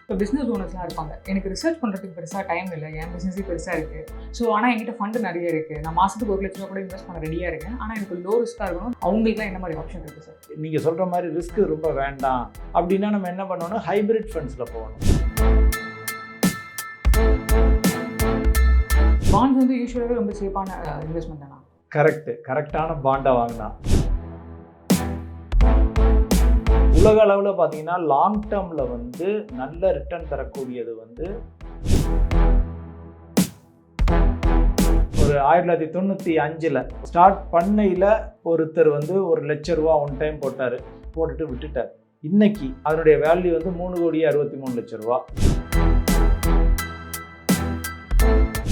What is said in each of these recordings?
இப்போ பிஸ்னஸ் ஓனர்ஸ்லாம் இருப்பாங்க. எனக்கு ரிசர்ச் பண்ணுறதுக்கு பெருசாக டைம் இல்லை, என் பிஸ்னஸே பெருசாக இருக்குது. ஸோ ஆனால் என்கிட்ட ஃபண்டு நிறைய இருக்குது, நான் மாதத்துக்கு 1,00,000 கூட இன்வெஸ்ட் பண்ண ரெடியாக இருக்கேன். ஆனால் எனக்கு லோ ரிஸ்க்காக இருக்கணும். அவங்களுக்குலாம் என்ன மாதிரி ஆப்ஷன் இருக்குது சார்? நீங்கள் சொல்கிற மாதிரி ரிஸ்க் ரொம்ப வேண்டாம் அப்படின்னா நம்ம என்ன பண்ணணும், ஹைப்ரிட் ஃபண்ட்ஸில் போகணும். பாண்ட்ஸ் வந்து யூஸ்வலாகவே ரொம்ப சேஃபான இன்வெஸ்ட்மெண்ட் தானா? கரெக்டான பாண்டை வாங்கினா உலக அளவில் பார்த்தீங்கன்னா லாங் டேர்மில் வந்து நல்ல ரிட்டர்ன் தரக்கூடியது வந்து ஒரு 1995 ஸ்டார்ட் பண்ணையில் ஒருத்தர் வந்து 1,00,000 ரூபா ஒன் டைம் போட்டுட்டு விட்டுட்டார். இன்னைக்கு அதனுடைய வேல்யூ வந்து 3,63,00,000 ரூபா.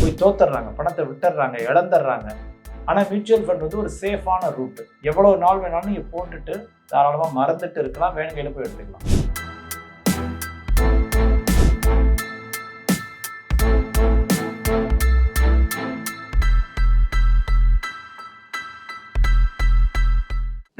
போய் தோத்துடுறாங்க, பணத்தை விட்டுடுறாங்க, இழந்துடுறாங்க. ஆனால் மியூச்சுவல் ஃபண்ட் வந்து ஒரு சேஃபான ரூட்டு. எவ்வளோ நாள் வேணாலும் நீங்கள் போட்டுட்டு தாராளமாக மறந்துட்டு இருக்கலாம், வேணுங்கையில் போய் எடுத்துக்கலாம்.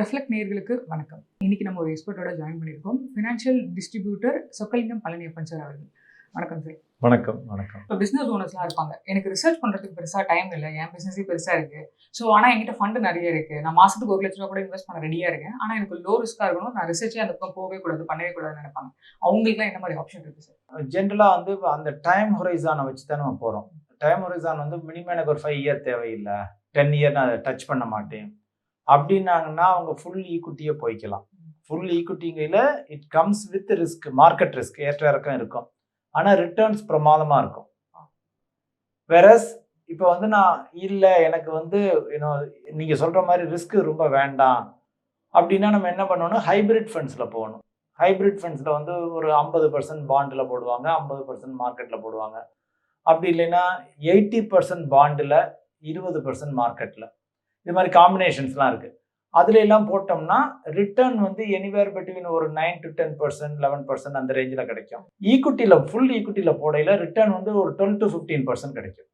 ரெஃப்ளெக்ட் நேயர்களுக்கு வணக்கம். இன்னைக்கு நம்ம ஒரு எக்ஸ்பர்ட்டோட ஜாயின் பண்ணியிருக்கோம். Financial distributor Chockalingam Palaniappan sir அவர்கள். வணக்கம் சார். வணக்கம். இப்போ பிஸ்னஸ் ஓனர்ஸ்லாம் இருப்பாங்க. எனக்கு ரிசர்ச் பண்ணுறதுக்கு பெருசாக டைம் இல்லை, என் பிஸ்னஸே பெருசாக இருக்குது. ஸோ ஆனால் என்கிட்ட ஃபண்டு நிறைய இருக்குது, நான் மாதத்துக்கு 1,00,000 கூட இன்வெஸ்ட் பண்ண ரெடியாக இருக்கேன். ஆனால் எனக்கு லோ ரிஸ்க்காக இருக்கணும், நான் ரிசர்ச்சே அந்த பக்கம் போகவே கூடாது, பண்ணவே கூடாதுன்னு நினைப்பாங்க. அவங்களுக்குலாம் என்ன மாதிரி ஆப்ஷன் இருக்குது சார்? ஜென்ரலாக வந்து அந்த டைம் ஹொரைசானை வச்சு தான் நம்ம போகிறோம். டைம் ஹொரைசான் வந்து மினிமம் எனக்கு ஒரு 5 இயர் தேவையில்லை, 10 இயர் நான் அதை டச் பண்ண மாட்டேன் அப்படின்னாங்கன்னா அவங்க ஃபுல் ஈக்குட்டியே போய்க்கலாம். ஃபுல் ஈக்குட்டிங்கையில் it comes with risk, market risk ஏற்ற இறக்கம் இருக்கும். ஆனால் ரிட்டர்ன்ஸ் பிரமாதமாக இருக்கும். வேறஸ் இப்போ வந்து நான் இல்லை எனக்கு வந்து நீங்கள் சொல்கிற மாதிரி ரிஸ்க் ரொம்ப வேண்டாம் அப்படின்னா நம்ம என்ன பண்ணணும், ஹைப்ரிட் ஃபண்ட்ஸில் போகணும். ஹைப்ரிட் ஃபண்ட்ஸில் வந்து ஒரு 50% பாண்டில் போடுவாங்க, 50% மார்க்கெட்டில் போடுவாங்க. அப்படி இல்லைன்னா 80% பாண்டில், 20% மார்க்கெட்டில். இது மாதிரி காம்பினேஷன்ஸ்லாம் இருக்குது. அதுல எல்லாம் போட்டோம்னா ரிட்டர்ன் வந்து எனிவேர் பிட்வீன் ஒரு 9 to 10%, 11% அந்த ரேஞ்சில் கிடைக்கும். ஈக்குட்டியில், ஃபுல் ஈக்குட்டியில் போடையில் ரிட்டர்ன் வந்து ஒரு 12 to 15% கிடைக்கும்.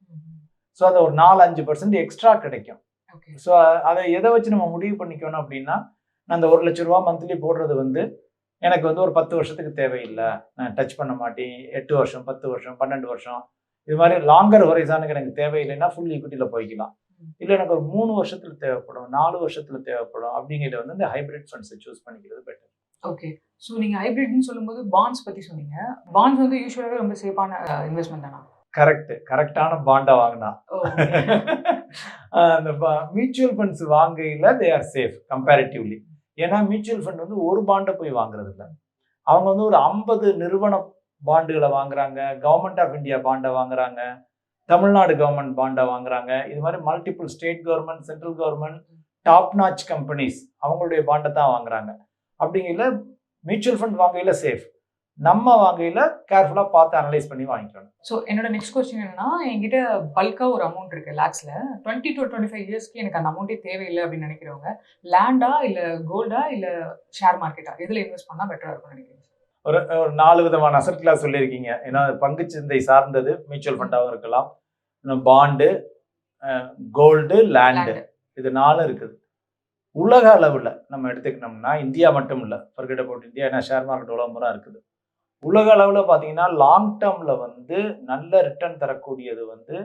ஸோ அதை ஒரு 4-5% எக்ஸ்ட்ரா கிடைக்கும். ஸோ அதை எதை வச்சு நம்ம முடிவு பண்ணிக்கணும் அப்படின்னா, நான் அந்த 1,00,000 ரூபா மந்த்லி போடுறது வந்து எனக்கு வந்து ஒரு 10 வருஷத்துக்கு தேவையில்லை, நான் டச் பண்ண மாட்டேன், 8 வருஷம், 10 வருஷம், 12 வருஷம் இது மாதிரி லாங்கர் ஹொரைசானுக்கு எனக்கு தேவையில்லைன்னா ஃபுல் ஈக்குட்டியில் போய்க்கலாம். இல்லை எனக்கு ஒரு 3 வருஷத்துல தேவைப்படும், 4 வருஷத்துல தேவைப்படும் அப்படிங்கிறத வந்து இந்த ஹைப்ரிட் ஃபண்ட்ஸை சூஸ் பண்ணிக்கிறது பெட்டர். ஓகே. ஸோ நீங்கள் ஹைப்ரிட்னு சொல்லும்போது பாண்ட்ஸ் பற்றி சொன்னீங்க. பாண்ட்ஸ் வந்து யூஸ்வலாகவே ரொம்ப சேஃபான இன்வெஸ்ட்மெண்ட் தானா? கரெக்டான பாண்டை வாங்கினா அந்த மியூச்சுவல் ஃபண்ட்ஸ் வாங்கையில் தே ஆர் சேஃப் கம்பேரிட்டிவ்லி. ஏன்னா மியூச்சுவல் ஃபண்ட் வந்து ஒரு பாண்டை போய் வாங்குறது இல்லை, அவங்க வந்து ஒரு 50 நிறுவன பாண்டுகளை வாங்குறாங்க, கவர்மெண்ட் ஆஃப் இந்தியா பாண்டை வாங்குறாங்க, தமிழ்நாடு கவர்மெண்ட் பாண்டை வாங்குறாங்க. இது மாதிரி multiple state government, central government, top notch companies அவங்களுடைய பாண்டை தான் வாங்குறாங்க. அப்படிங்கையில் மியூச்சுவல் ஃபண்ட் வாங்கையில் சேஃப், நம்ம வாங்கையில் கேர்ஃபுல்லாக பார்த்து அனலைஸ் பண்ணி வாங்கிக்கணும். ஸோ என்னோட நெக்ஸ்ட் கொஸ்டின் என்னன்னா, என்கிட்ட பல்காக ஒரு அமௌண்ட் இருக்குது லேக்ஸில், 20 to 25 இயர்ஸ்க்கு எனக்கு அந்த அமௌண்ட்டே தேவையில்லை அப்படின்னு நினைக்கிறவங்க லேண்டா இல்லை கோல்டா இல்லை ஷேர் மார்க்கெட்டா எதில் இன்வெஸ்ட் பண்ணால் பெட்டராக இருக்கும்னு நினைக்கிறீங்க? ஒரு 4 விதமான அசெட் கிளாஸ் சொல்லியிருக்கீங்க. ஏன்னா பங்குச்சந்தை சார்ந்தது மியூச்சுவல் ஃபண்டாகவும் இருக்கலாம், பாண்டு, கோல்டு, லேண்டு, இது 4 இருக்குது. உலக அளவில் நம்ம எடுத்துக்கிட்டோம்னா இந்தியா மட்டும் இல்லை, ஃபர்கெட் அபவுட் இந்தியா, ஏன்னா ஷேர் மார்க்கெட் உலகமுறை இருக்குது. உலக அளவில் பார்த்தீங்கன்னா லாங் டேர்மில் வந்து நல்ல ரிட்டர்ன் தரக்கூடியது வந்து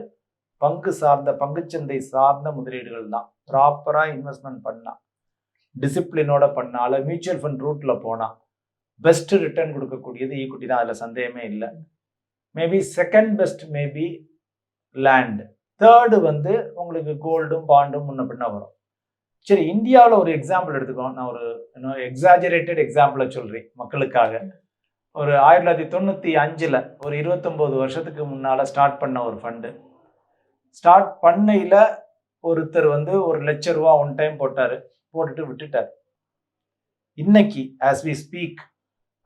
பங்குச்சந்தை சார்ந்த முதலீடுகள் தான். ப்ராப்பராக இன்வெஸ்ட்மெண்ட் பண்ணால், டிசிப்ளினோட பண்ணால், மியூச்சுவல் ஃபண்ட் ரூட்டில் போனால் பெஸ்ட் ரிட்டர்ன் கொடுக்கக்கூடியது ஈக்குட்டி தான், அதில் சந்தேகமே இல்லை. Maybe second best maybe land, third வந்து உங்களுக்கு கோல்டும் பாண்டும் முன்ன பின்ன வரும். சரி, இந்தியாவில் ஒரு எக்ஸாம்பிள் எடுத்துக்கோம். நான் ஒரு எக்ஸாஜரேட்டட் எக்ஸாம்பிளை சொல்கிறேன் மக்களுக்காக. ஒரு 1995 ஒரு 29 வருஷத்துக்கு முன்னால் ஸ்டார்ட் பண்ண ஒரு ஃபண்டு. ஸ்டார்ட் பண்ணையில் ஒருத்தர் வந்து 1,00,000 ரூபா ஒன் டைம் போட்டுட்டு விட்டுட்டார். இன்னைக்கு ஆஸ் வி ஸ்பீக்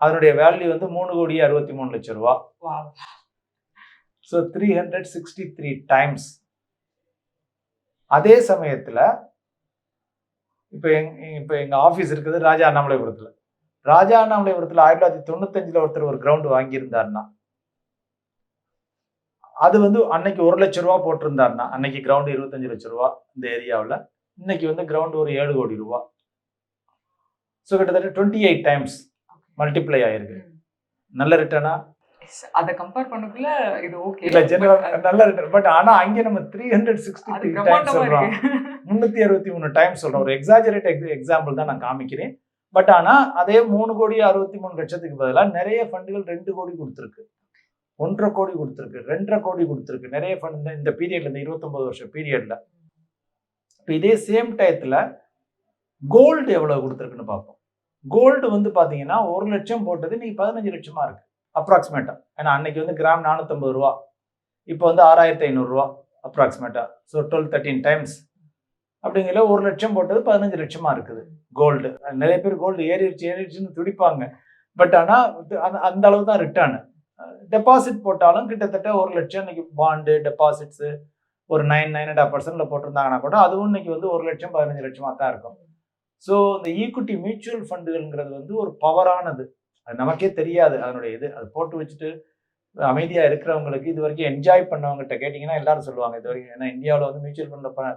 அதனுடைய வேல்யூ வந்து 3,63,00,000 ரூபா. So 363 times. அதே சமயத்தில் இப்போ எங்கள் ஆஃபீஸ் இருக்குது ராஜா அண்ணாமலைபுரத்தில். ராஜா அண்ணாமலைபுரத்தில் 1995 ஒருத்தர் ஒரு கிரவுண்டு வாங்கியிருந்தாருன்னா, அது வந்து அன்னைக்கு 1,00,000 ரூபா போட்டிருந்தாருன்னா, அன்னைக்கு கிரவுண்டு 25 லட்சம் ரூபா இந்த ஏரியாவில், இன்னைக்கு வந்து கிரவுண்டு ஒரு 7 கோடி ரூபா. ஸோ கிட்டத்தட்ட 28 டைம்ஸ் மல்டிப்ளை ஆயிருக்கு. நல்ல ரிட்டர்னா? அத கம்பேர் பண்ணக்குள்ள இது ஓகே. இல்ல ஜெனரல் நல்ல ரிட்டர்ன். பட் ஆனா அங்க நம்ம 363 அது டைம்ஸ் பிரம்மாண்டமா சொல்றோம். இருக்கு. 363 டைம்ஸ் சொல்றோம். ஒரு எக்ஸாஜரேட் எக்ஸாம்பிள் தான் நான் காமிக்கிறேன். பட் ஆனா அதே 3,63,00,000க்கு பதிலா நிறைய ஃபண்டுகள் 2 கோடி கொடுத்திருக்கு. 1.5 கோடி கொடுத்திருக்கு. 2.5 கோடி கொடுத்திருக்கு. நிறைய ஃபண்ட் இந்த பீரியட்ல, இந்த 29 வருஷம் பீரியட்ல. இப்ப இதே சேம் டயத்துல கோல்டு எவ்வளவு கொடுத்திருக்குன்னு பார்ப்போம். கோல்டு வந்து பாத்தீங்கன்னா 1 லட்சம் போட்டது இன்னைக்கு 15 லட்சமா இருக்கு அப்ராக்சிமேட்டா. ஏன்னா அன்னைக்கு வந்து கிராம் 450 ரூபா, இப்போ வந்து 6,500 ரூபா அப்ராக்சிமேட்டா. ஸோ 12-13 டைம்ஸ் அப்படிங்கிற 1 லட்சம் போட்டது 15 லட்சமா இருக்குது கோல்டு. நிறைய பேர் கோல்டு ஏறிடுச்சுன்னு துடிப்பாங்க. பட் ஆனா அந்த அளவு தான் ரிட்டர்ன். டெபாசிட் போட்டாலும் கிட்டத்தட்ட 1 லட்சம் இன்னைக்கு பாண்டு டெபாசிட்ஸ் ஒரு 9.5% போட்டிருந்தாங்கன்னா கூட அதுவும் இன்னைக்கு வந்து 1 லட்சம் 15 லட்சமா தான் இருக்கும். ஸோ இந்த ஈக்விட்டி மியூச்சுவல் ஃபண்டுகள்ங்கிறது வந்து ஒரு பவரானது. அது நமக்கே தெரியாது அதனுடைய இது. அது போட்டு வச்சுட்டு அமைதியா இருக்கிறவங்களுக்கு, இது வரைக்கும் என்ஜாய் பண்ணவங்ககிட்ட கேட்டிங்கன்னா எல்லாரும் சொல்லுவாங்க இது வரைக்கும். ஏன்னா இந்தியாவில் வந்து மியூச்சுவல் ஃபண்டில்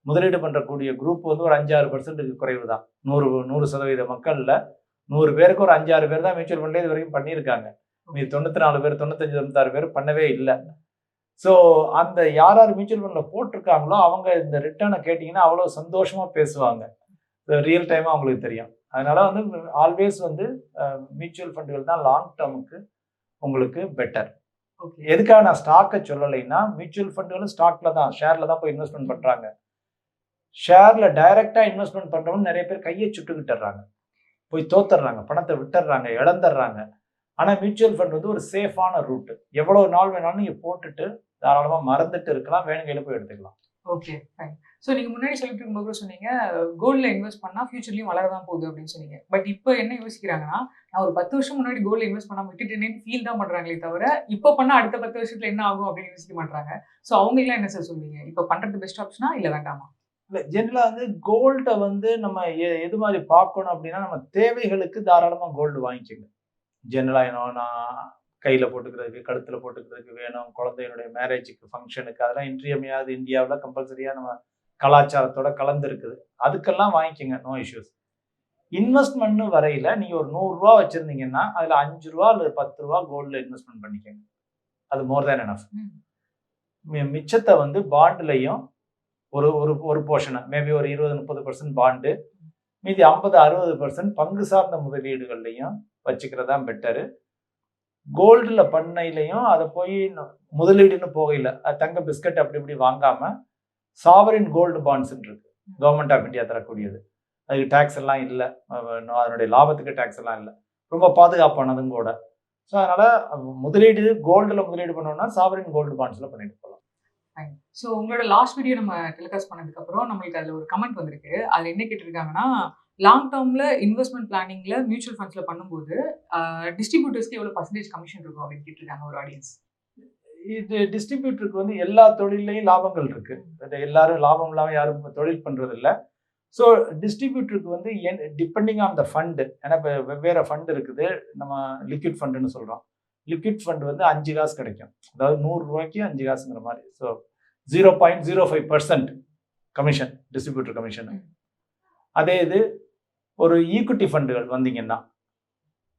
முதலீடு பண்ணுறக்கூடிய குரூப் வந்து ஒரு 5-6% குறைவு தான். 100% மக்கள்ல 100 பேருக்கு ஒரு 5-6 பேர் தான் மியூச்சுவல் ஃபண்ட்ல இது வரைக்கும் பண்ணியிருக்காங்க. மீது 94 பேர் 95-96 பேர் பண்ணவே இல்லை. ஸோ அந்த யார் மியூச்சுவல் ஃபண்டில் போட்டிருக்காங்களோ அவங்க இந்த ரிட்டர்னை கேட்டிங்கன்னா அவ்வளோ சந்தோஷமா பேசுவாங்க. ரியல் டைமா அவங்களுக்கு தெரியும். அதனால வந்து ஆல்வேஸ் வந்து மியூச்சுவல் ஃபண்டுகள் தான் லாங் டேர்முக்கு உங்களுக்கு பெட்டர். எதுக்காக நான் ஸ்டாக்கை சொல்லலைன்னா, மியூச்சுவல் ஃபண்டுகளும் ஸ்டாக்ல தான், ஷேர்ல தான் போய் இன்வெஸ்ட்மெண்ட் பண்றாங்க. ஷேர்ல டைரக்டா இன்வெஸ்ட்மெண்ட் பண்றவங்க நிறைய பேர் கையை சுட்டுக்கிட்டுறாங்க, போய் தோத்துறாங்க, பணத்தை விட்டுறாங்க, இழந்துடுறாங்க. ஆனா மியூச்சுவல் ஃபண்ட் வந்து ஒரு சேஃபான ரூட். எவ்வளவு நாள் வேணாலும் நீங்க போட்டுட்டு தாராளமா மறந்துட்டு இருக்கலாம், வேணுங்கையில போய் எடுத்துக்கலாம். Okay fine. ஸோ நீங்க முன்னாடி சொல்லிட்டு இருக்கும்போது கூட சொன்னீங்க கோல்ட்ல இன்வெஸ்ட் பண்ணா ஃபியூச்சர்லயும் வளரதான் போகுது அப்படின்னு சொன்னீங்க. பட் இப்போ என்ன யோசிக்கிறாங்கன்னா, நான் ஒரு 10 வருஷம் முன்னாடி கோல்ட்ல இன்வெஸ்ட் பண்ணாம விட்டுட்டேன்னு ஃபீல் தான் பண்றாங்களே தவிர, இப்போ பண்ணா அடுத்த 10 வருஷத்துல என்ன ஆகும் அப்படின்னு யோசிக்க மாட்டாங்க. ஸோ அவங்க எல்லாம் என்ன சார் சொல்லுவீங்க? இப்போ பண்றது பெஸ்ட் ஆப்ஷனா இல்ல வேண்டாமா? இல்ல ஜெனரலா வந்து கோல்ட வந்து நம்ம எது மாதிரி பார்க்கணும் அப்படின்னா, நம்ம தேவைகளுக்கு தாராளமா கோல்டு வாங்கிக்கோங்க. ஜெனரலா நான் கையில போட்டுக்கிறதுக்கு, கழுத்துல போட்டுக்கிறதுக்கு வேணும், குழந்தையினுடைய மேரேஜுக்கு, ஃபங்க்ஷனுக்கு, அதெல்லாம் இன்றியமையாது. இந்தியாவில் கம்பல்சரியா நம்ம கலாச்சாரத்தோட கலந்து இருக்குது. அதுக்கெல்லாம் வாங்கிக்கோங்க, நோ இஷ்யூஸ். இன்வெஸ்ட்மெண்ட்னு வரையில நீங்க ஒரு 100 ரூபா வச்சிருந்தீங்கன்னா அதுல 5 ரூபா அல்லது 10 ரூபா கோல்ட்ல இன்வெஸ்ட்மெண்ட் பண்ணிக்கோங்க. அது மோர் தேன் எனஃப். மிச்சத்தை வந்து பாண்ட்லையும் ஒரு ஒரு போர்ஷனை மேபி ஒரு 20-30% பாண்டு, மீதி 50-60% பங்கு சார்ந்த முதலீடுகள்லையும் வச்சுக்கிறதா பெட்டரு. கோல்டுல பண்ணையிலையும் அதை போய் முதலீடுன்னு போகையில் தங்க பிஸ்கட் அப்படி இப்படி வாங்காம சாவரின் கோல்டு பாண்ட்ஸ் இருக்கு, கவர்மெண்ட் ஆஃப் இந்தியா தரக்கூடியது. அதுக்கு டேக்ஸ் எல்லாம் இல்லை, அதனுடைய லாபத்துக்கு டேக்ஸ் எல்லாம் இல்லை, ரொம்ப பாதுகாப்பானதும் கூட. ஸோ அதனால முதலீடு கோல்டுல முதலீடு பண்ணோம்னா சாவரின் கோல்டு பாண்ட்ஸ்ல பண்ணிட்டு போகலாம். ஸோ உங்களோட லாஸ்ட் வீடியோ நம்ம டெலிகாஸ்ட் பண்ணதுக்கு அப்புறம் நம்மளுக்கு அதில் ஒரு கமெண்ட் வந்திருக்கு. அதில் என்ன கேட்டிருக்காங்கன்னா, லாங் டேர்ம்ல இன்வெஸ்ட்மெண்ட் பிளானிங்ல மியூச்சுவல் ஃபண்ட்ஸ்ல பண்ணும்போது டிஸ்ட்ரிபியூட்டர்ஸ்க்கு எவ்வளவு பர்சன்டேஜ் கமிஷன் இருக்கும் அப்படின்னு கேட்டிருக்காங்க ஒரு ஆடியன்ஸ். இது டிஸ்ட்ரிபியூட்டருக்கு வந்து எல்லா தொழிலையும் லாபங்கள் இருக்கு. எல்லாரும் லாபம் இல்லாமல் யாரும் தொழில் பண்றது இல்லை. ஸோ டிஸ்ட்ரிபியூட்டருக்கு வந்து டிபெண்டிங் ஆன் த ஃபண்டு, ஏன்னா இப்போ வெவ்வேறு ஃபண்ட் இருக்குது. நம்ம லிக்விட் ஃபண்டுன்னு சொல்கிறோம். லிக்விட் ஃபண்ட் வந்து 5 காசு கிடைக்கும், அதாவது 100 ரூபாய்க்கு 5 காசுங்கிற மாதிரி. So 0.05% commission, distributor commission. அதே இது ஒரு ஈக்விட்டி ஃபண்டுகள் வந்தீங்கன்னா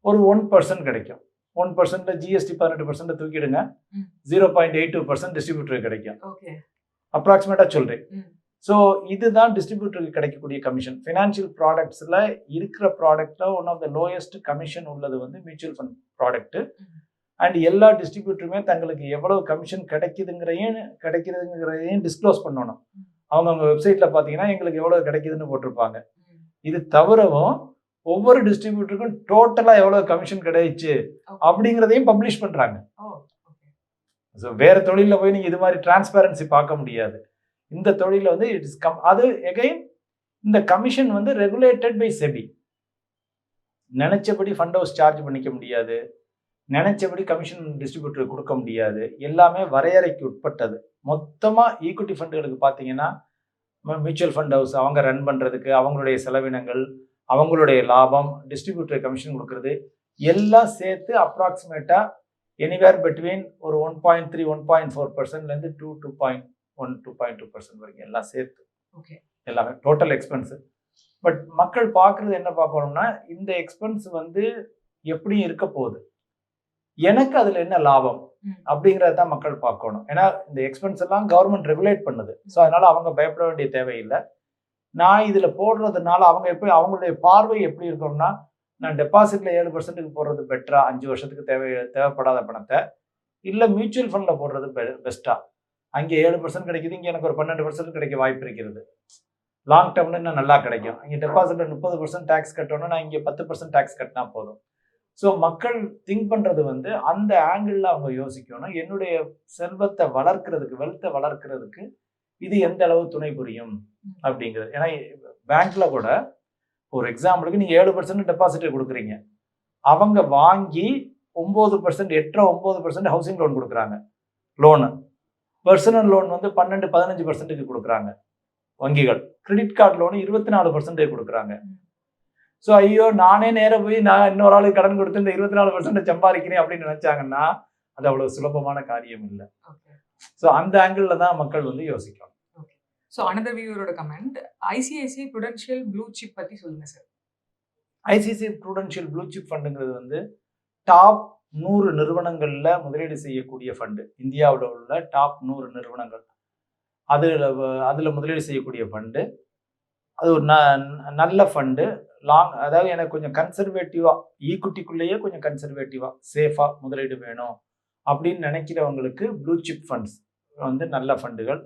ஒரு 1% கிடைக்கும். 1% ஜிஎஸ்டி 18% தூக்கிடுங்க, 0.82% டிஸ்ட்ரிபியூட்டருக்கு கிடைக்கும். அப்ராக்சிமேட்டா சொல்றேன். ஸோ இதுதான் டிஸ்ட்ரிபியூட்டருக்கு கிடைக்கக்கூடிய கமிஷன். ஃபினான்ஷியல் ப்ராடக்ட்ஸ்ல இருக்கிற ப்ராடக்ட்ல one of the lowest commission உள்ளது வந்து மியூச்சுவல் ஃபண்ட் ப்ராடக்ட். அண்ட் எல்லா டிஸ்ட்ரிபியூட்டருமே தங்களுக்கு எவ்வளவு கமிஷன் கிடைக்குதுங்கிறதையும் டிஸ்க்ளோஸ் பண்ணணும். அவங்க வெப்சைட்ல பாத்தீங்கன்னா எங்களுக்கு எவ்வளவு கிடைக்குதுன்னு போட்டிருப்பாங்க. இது தவிரவும் ஒவ்வொரு டிஸ்ட்ரிபியூட்டருக்கும் டோட்டலா எவ்வளவு கமிஷன் கிடைச்சு அப்படிங்கிறதையும் பப்ளிஷ் பண்றாங்க. ஸோ வேற தொழில போய் நீங்க இது மாதிரி டிரான்ஸ்பரன்சி பார்க்க முடியாது. இந்த தொழில வந்து இட் இஸ் அது எகைன் இந்த கமிஷன் வந்து ரெகுலேட்டட் பை செபி. நினைச்சபடி ஃபண்ட் ஹவுஸ் சார்ஜ் பண்ணிக்க முடியாது, நினைச்சபடி கமிஷன் டிஸ்ட்ரிபியூட்டர் கொடுக்க முடியாது. எல்லாமே வரையறைக்கு உட்பட்டது. மொத்தமா ஈக்விட்டி ஃபண்டுகளுக்கு பார்த்தீங்கன்னா மியூச்சுவல் ஃபண்ட் ஹவுஸ் அவங்க ரன் பண்றதுக்கு அவங்களுடைய செலவினங்கள், அவங்களுடைய லாபம், டிஸ்ட்ரிபியூட்டர் கமிஷன் கொடுக்கறது எல்லாம் சேர்த்து அப்ராக்சிமேட்டா எனிவேர் பிட்வீன் ஒரு 1.3-1.4%லேருந்து 2.1-2.2% வரைக்கும் எல்லாம் சேர்த்து எல்லாமே டோட்டல் எக்ஸ்பென்ஸ். பட் மக்கள் பார்க்கறது என்ன பார்க்கணும்னா, இந்த எக்ஸ்பென்ஸ் வந்து எப்படி இருக்க போகுது, எனக்கு அதுல என்ன லாபம் ம். அப்படிங்கறத தான் மக்கள் பார்க்கணும். ஏன்னா இந்த எக்ஸ்பென்ஸ் எல்லாம் கவர்மெண்ட் ரெகுலேட் பண்ணுது. ஸோ அதனால அவங்க பயப்பட வேண்டிய தேவையில்லை. நான் இதுல போடுறதுனால அவங்க எப்படி அவங்களுடைய பார்வை எப்படி இருக்கும்னா, நான் டெபாசிட்ல 7% போடுறது பெட்டரா 5 வருஷத்துக்கு தேவைப்படாத பணத்தை, இல்ல மியூச்சுவல் ஃபண்ட்ல போடுறது பெஸ்ட்டா? அங்க 7% கிடைக்குது, இங்க எனக்கு ஒரு 12% கிடைக்க வாய்ப்பு இருக்கிறது. லாங் டேர்ம்ல இன்னும் நல்லா கிடைக்கும். இங்க டெபாசிட்ல 30% டாக்ஸ் கட்டணும், நான் இங்க 10% டாக்ஸ் கட்டினா போதும். ஸோ மக்கள் திங்க் பண்றது வந்து அந்த ஆங்கிள் அவங்க யோசிக்கணும். என்னுடைய செல்வத்தை வளர்க்கிறதுக்கு, வெல்த்தை வளர்க்கிறதுக்கு இது எந்த அளவு துணை புரியும் அப்படிங்கிறது. ஏன்னா பேங்க்ல கூட ஒரு எக்ஸாம்பிளுக்கு நீங்க 7% டெபாசிட் கொடுக்குறீங்க. அவங்க வாங்கி 9% 8-9% ஹவுசிங் லோன் கொடுக்குறாங்க. லோனு பர்சனல் லோன் வந்து 12-15% கொடுக்குறாங்க வங்கிகள். கிரெடிட் கார்டு லோன் 24% கொடுக்குறாங்க. ஸோ ஐயோ நானே நேரம் போய் நான் இன்னொரு ஆளுக்கு கடன் கொடுத்து இந்த 24% சம்பாதிக்கிறேன் அப்படின்னு நினைச்சாங்கன்னா அது அவ்வளவு சுலபமான காரியம் இல்லை. ஸோ அந்த ஆங்கிள் தான் மக்கள் வந்து யோசிக்கணும். ஸோ அனதர் வியூவரோட comment, ICICI Prudential blue chip பத்தி சொல்லுங்க சார். ஐசிஐசிஐ ப்ரூடென்ஷியல் ப்ளூ சிப் ஃபண்டுங்கிறது வந்து டாப் 100 நிறுவனங்கள்ல முதலீடு செய்யக்கூடிய ஃபண்டு. இந்தியாவில் உள்ள டாப் 100 நிறுவனங்கள் அதுல முதலீடு செய்யக்கூடிய ஃபண்டு. அது ஒரு நல்ல ஃபண்டு. அதாவது எனக்கு கொஞ்சம் கன்சர்வேட்டிவா, ஈக்குட்டிக்குள்ளேயே கொஞ்சம் கன்சர்வேட்டிவா சேஃபா முதலீடு வேணும் அப்படின்னு நினைக்கிறவங்களுக்கு ப்ளூ சிப் ஃபண்ட்ஸ் வந்து நல்ல ஃபண்டுகள்.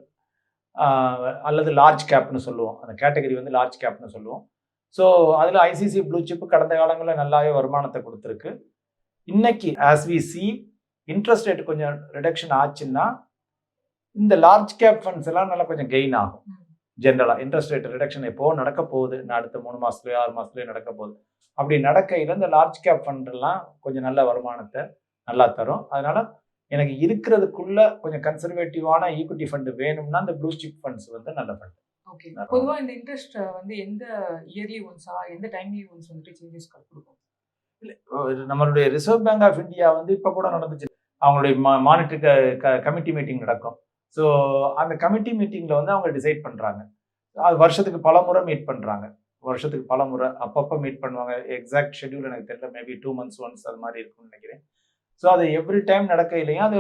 அல்லது லார்ஜ் கேப்னு சொல்லுவோம். அந்த கேட்டகரி வந்து லார்ஜ் கேப்னு சொல்லுவோம். ஸோ அதில் ஐசிசி ப்ளூ சிப் கடந்த காலங்களில் நல்லாவே வருமானத்தை கொடுத்துருக்கு. இன்னைக்கு as we see interest rate கொஞ்சம் ரிடக்ஷன் ஆச்சுன்னா இந்த லார்ஜ் கேப் ஃபண்ட்ஸ் எல்லாம் நல்லா கொஞ்சம் கெயின் ஆகும். ஜென்ரலாக இன்ட்ரெஸ்ட் ரேட் ரிடக்ஷன் எப்போ நடக்க போகுது, அடுத்த 3 மாசத்துலயோ 6 மாசத்துலயோ நடக்க போகுது. அப்படி நடக்கையில் இந்த லார்ஜ் கேப் ஃபண்ட் எல்லாம் கொஞ்சம் நல்ல வருமானத்தை நல்லா தரும். அதனால எனக்கு இருக்கிறதுக்குள்ள கொஞ்சம் கன்சர்வேட்டிவான ஈக்விட்டி ஃபண்ட் வேணும்னா இந்த ப்ளூ சிப் ஃபண்ட்ஸ் வந்து நல்ல ஃபண்ட். ஓகே. பொதுவா இந்த இன்ட்ரெஸ்ட் வந்து எந்த இயர்லி ஒன்ஸா, எந்த டைம்லி ஒன்ஸ் வந்துட்டு சேஞ்சஸ் கொடுக்கும்? நம்மளுடைய ரிசர்வ் பேங்க் ஆஃப் இந்தியா வந்து இப்போ கூட நடந்துச்சு. அவங்களுடைய மானிட்டரி கமிட்டி மீட்டிங் நடக்கும். ஸோ அந்த கமிட்டி மீட்டிங்ல வந்து அவங்க டிசைட் பண்றாங்க. அது வருஷத்துக்கு பல முறை மீட் பண்றாங்க. வருஷத்துக்கு பல முறை அப்பப்போ மீட் பண்ணுவாங்க. எக்ஸாக்ட் ஷெட்யூல் எனக்கு தெரியல. மேபி 2 months ஒன்ஸ் அது மாதிரி இருக்கும்னு நினைக்கிறேன். ஸோ அது எவ்ரி டைம் நடக்கையிலையும் அது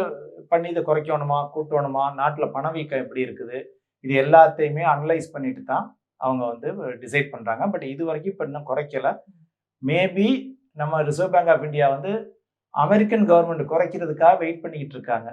பண்ணி இதை குறைக்கணுமா, கூட்டணுமா, நாட்டில் பணவீக்கம் எப்படி இருக்குது, இது எல்லாத்தையுமே அனலைஸ் பண்ணிட்டு தான் அவங்க வந்து டிசைட் பண்றாங்க. பட் இது வரைக்கும் இப்போ இன்னும் குறைக்கல. மேபி நம்ம ரிசர்வ் பேங்க் ஆஃப் இந்தியா வந்து அமெரிக்கன் கவர்மெண்ட் குறைக்கிறதுக்காக வெயிட் பண்ணிக்கிட்டு இருக்காங்க.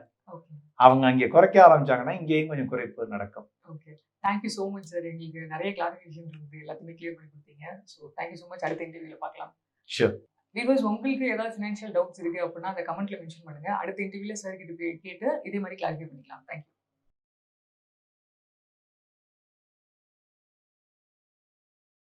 அவங்க அங்கே குறைக்க ஆரம்பிச்சாங்கன்னா இங்கேயும் கொஞ்சம் குறைப்பு நடக்கும். Okay. Thank you so much sir. எங்களுக்கு நிறைய கிளாரிஃபிகேஷன் இருக்குது, எல்லாத்தையுமே கிளியர் பண்ணி கொடுத்தீங்க. So thank you so much. அடுத்த இன்டர்வியூல பார்க்கலாம். ஷூர். வியூவர்ஸ், உங்களுக்கு ஏதாவது ஃபினான்ஷியல் டவுட்ஸ் இருக்கு அப்படின்னா அந்த கமெண்ட்ல மென்ஷன் பண்ணுங்க. அடுத்த இன்டர்வியூல சார் கிட்ட கேட்டு இதே மாதிரி கிளாரிஃபை பண்ணிக்கலாம். தேங்க்யூ.